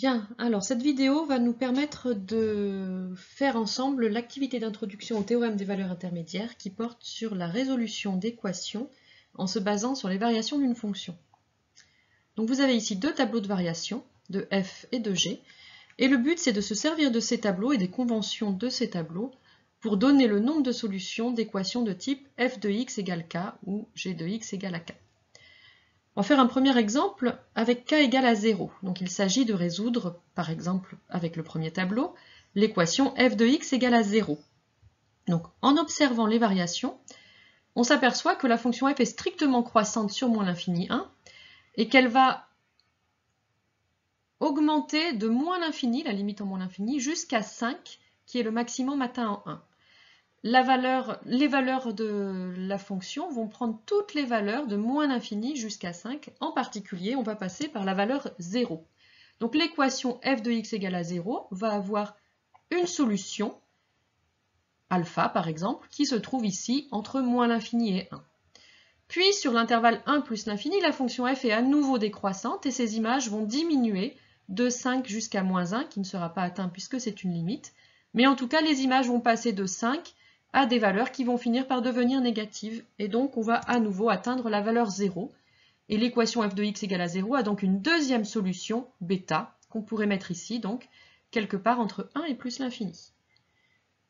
Bien, alors cette vidéo va nous permettre de faire ensemble l'activité d'introduction au théorème des valeurs intermédiaires qui porte sur la résolution d'équations en se basant sur les variations d'une fonction. Donc vous avez ici deux tableaux de variations, de f et de g, et le but c'est de se servir de ces tableaux et des conventions de ces tableaux pour donner le nombre de solutions d'équations de type f de x égale k ou g de x égale à k. On va faire un premier exemple avec k égale à 0. Donc il s'agit de résoudre, par exemple avec le premier tableau, l'équation f de x égale à 0. Donc en observant les variations, on s'aperçoit que la fonction f est strictement croissante sur moins l'infini 1 et qu'elle va augmenter de moins l'infini, la limite en moins l'infini, jusqu'à 5, qui est le maximum atteint en 1. Les valeurs de la fonction vont prendre toutes les valeurs de moins l'infini jusqu'à 5. En particulier, on va passer par la valeur 0. Donc l'équation f de x égale à 0 va avoir une solution, alpha par exemple, qui se trouve ici entre moins l'infini et 1. Puis sur l'intervalle 1 plus l'infini, la fonction f est à nouveau décroissante et ses images vont diminuer de 5 jusqu'à moins 1, qui ne sera pas atteint puisque c'est une limite. Mais en tout cas, les images vont passer de 5 à des valeurs qui vont finir par devenir négatives. Et donc, on va à nouveau atteindre la valeur 0. Et l'équation f de x égale à 0 a donc une deuxième solution, bêta, qu'on pourrait mettre ici, donc quelque part entre 1 et plus l'infini.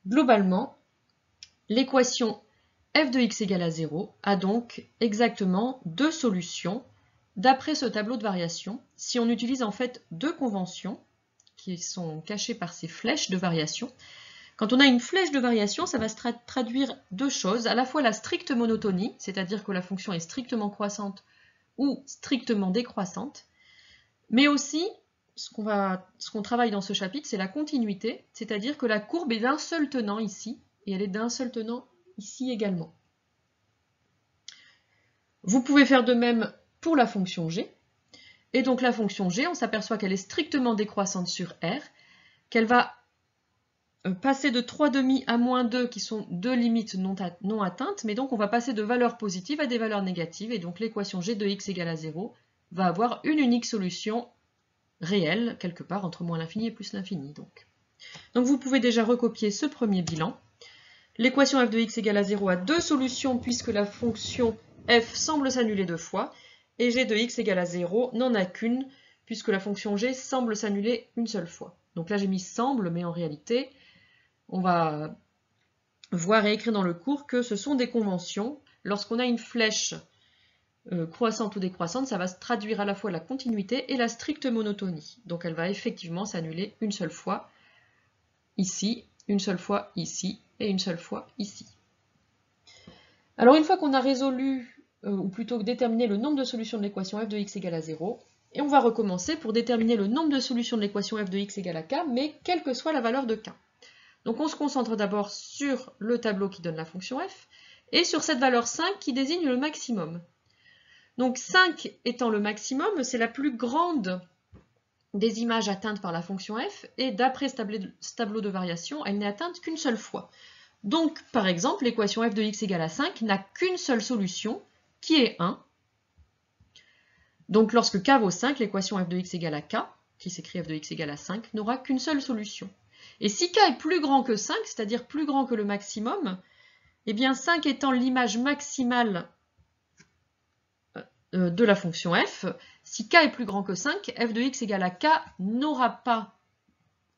Globalement, l'équation f de x égale à 0 a donc exactement deux solutions d'après ce tableau de variation. Si on utilise en fait deux conventions qui sont cachées par ces flèches de variation, quand on a une flèche de variation, ça va se traduire deux choses, à la fois la stricte monotonie, c'est-à-dire que la fonction est strictement croissante ou strictement décroissante, mais aussi, ce qu'on travaille dans ce chapitre, c'est la continuité, c'est-à-dire que la courbe est d'un seul tenant ici, et elle est d'un seul tenant ici également. Vous pouvez faire de même pour la fonction g, et donc la fonction g, on s'aperçoit qu'elle est strictement décroissante sur R, qu'elle va passer de 3,5 à moins 2 qui sont deux limites non atteintes, mais donc on va passer de valeurs positives à des valeurs négatives, et donc l'équation g de x égale à 0 va avoir une unique solution réelle, quelque part entre moins l'infini et plus l'infini. Donc vous pouvez déjà recopier ce premier bilan. L'équation f de x égale à 0 a deux solutions puisque la fonction f semble s'annuler deux fois, et g de x égale à 0 n'en a qu'une puisque la fonction g semble s'annuler une seule fois. Donc là j'ai mis semble, mais en réalité, on va voir et écrire dans le cours que ce sont des conventions. Lorsqu'on a une flèche croissante ou décroissante, ça va se traduire à la fois la continuité et la stricte monotonie. Donc elle va effectivement s'annuler une seule fois ici, une seule fois ici et une seule fois ici. Alors une fois qu'on a résolu, ou plutôt déterminé le nombre de solutions de l'équation f de x égale à 0, et on va recommencer pour déterminer le nombre de solutions de l'équation f de x égale à k, mais quelle que soit la valeur de k. Donc on se concentre d'abord sur le tableau qui donne la fonction f, et sur cette valeur 5 qui désigne le maximum. Donc 5 étant le maximum, c'est la plus grande des images atteintes par la fonction f, et d'après ce tableau de variation, elle n'est atteinte qu'une seule fois. Donc par exemple, l'équation f de x égale à 5 n'a qu'une seule solution, qui est 1. Donc lorsque k vaut 5, l'équation f de x égale à k, qui s'écrit f de x égale à 5, n'aura qu'une seule solution. Et si k est plus grand que 5, c'est-à-dire plus grand que le maximum, eh bien 5 étant l'image maximale de la fonction f, si k est plus grand que 5, f de x égale à k n'aura pas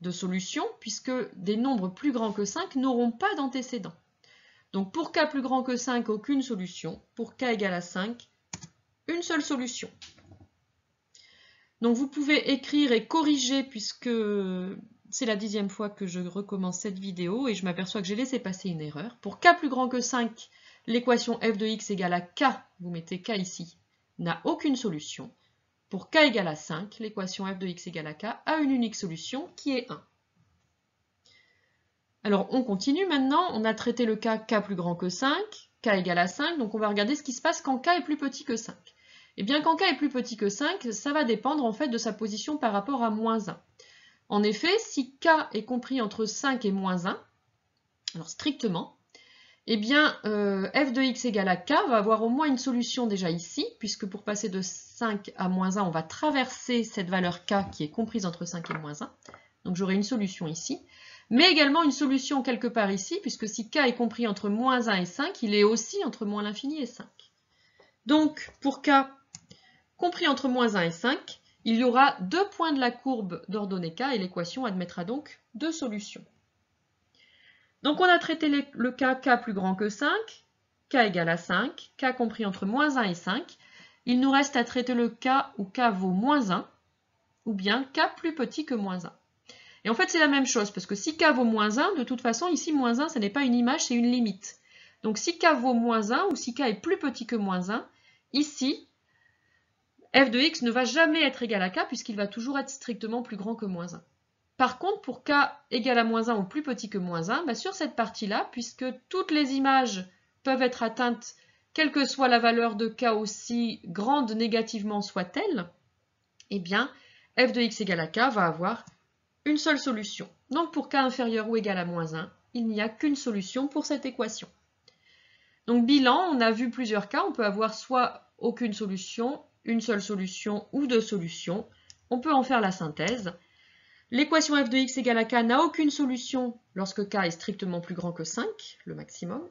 de solution, puisque des nombres plus grands que 5 n'auront pas d'antécédent. Donc pour k plus grand que 5, aucune solution. Pour k égale à 5, une seule solution. Donc vous pouvez écrire et corriger, puisque c'est la 10e fois que je recommence cette vidéo et je m'aperçois que j'ai laissé passer une erreur. Pour k plus grand que 5, l'équation f de x égale à k, vous mettez k ici, n'a aucune solution. Pour k égale à 5, l'équation f de x égale à k a une unique solution qui est 1. Alors on continue maintenant, on a traité le cas k plus grand que 5, k égale à 5, donc on va regarder ce qui se passe quand k est plus petit que 5. Et bien quand k est plus petit que 5, ça va dépendre en fait de sa position par rapport à moins 1. En effet, si k est compris entre 5 et moins 1, alors strictement, eh bien, f de x égale à k va avoir au moins une solution déjà ici, puisque pour passer de 5 à moins 1, on va traverser cette valeur k qui est comprise entre 5 et moins 1. Donc j'aurai une solution ici, mais également une solution quelque part ici, puisque si k est compris entre moins 1 et 5, il est aussi entre moins l'infini et 5. Donc pour k compris entre moins 1 et 5, il y aura 2 points de la courbe d'ordonnée k et l'équation admettra donc 2 solutions. Donc on a traité le cas k plus grand que 5, k égale à 5, k compris entre moins 1 et 5. Il nous reste à traiter le cas où k vaut moins 1, ou bien k plus petit que moins 1. Et en fait c'est la même chose, parce que si k vaut moins 1, de toute façon ici moins 1 ce n'est pas une image, c'est une limite. Donc si k vaut moins 1, ou si k est plus petit que moins 1, ici, f de x ne va jamais être égal à k, puisqu'il va toujours être strictement plus grand que moins 1. Par contre, pour k égale à moins 1 ou plus petit que moins 1, sur cette partie-là, puisque toutes les images peuvent être atteintes, quelle que soit la valeur de k aussi grande négativement soit-elle, eh bien, f de x égale à k va avoir une seule solution. Donc pour k inférieur ou égal à moins 1, il n'y a qu'une solution pour cette équation. Donc bilan, on a vu plusieurs cas, on peut avoir soit aucune solution, une seule solution ou deux solutions. On peut en faire la synthèse. L'équation f de x égale à k n'a aucune solution lorsque k est strictement plus grand que 5, le maximum,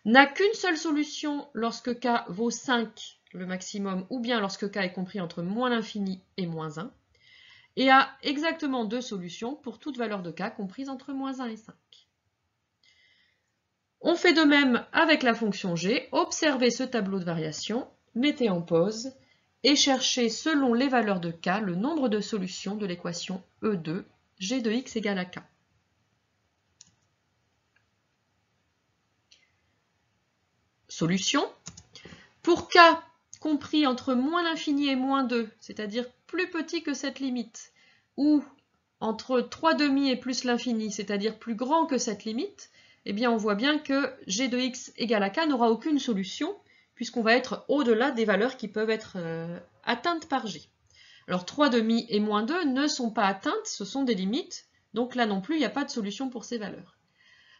n'a qu'une seule solution lorsque k vaut 5, le maximum, ou bien lorsque k est compris entre moins l'infini et moins 1, et a exactement deux solutions pour toute valeur de k comprise entre moins 1 et 5. On fait de même avec la fonction g, observez ce tableau de variation, mettez en pause, et chercher selon les valeurs de k le nombre de solutions de l'équation E2, g de x égale à k. Solution. Pour k compris entre moins l'infini et moins 2, c'est-à-dire plus petit que cette limite, ou entre 3/2 et plus l'infini, c'est-à-dire plus grand que cette limite, eh bien on voit bien que g de x égale à k n'aura aucune solution, puisqu'on va être au-delà des valeurs qui peuvent être atteintes par g. Alors 3/2 et moins 2 ne sont pas atteintes, ce sont des limites, donc là non plus il n'y a pas de solution pour ces valeurs.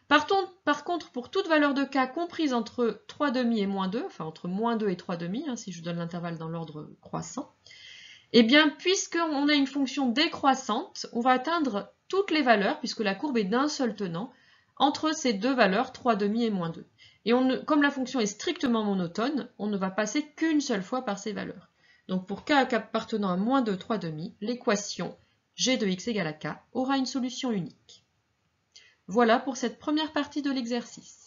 Par contre, pour toute valeur de k comprise entre 3/2 et moins 2, enfin entre moins 2 et 3/2, si je donne l'intervalle dans l'ordre croissant, eh bien puisqu'on a une fonction décroissante, on va atteindre toutes les valeurs, puisque la courbe est d'un seul tenant, entre ces deux valeurs, 3/2 et moins 2. Et comme la fonction est strictement monotone, on ne va passer qu'une seule fois par ces valeurs. Donc pour k appartenant à moins 2, 3/2, l'équation g de x égale à k aura une solution unique. Voilà pour cette première partie de l'exercice.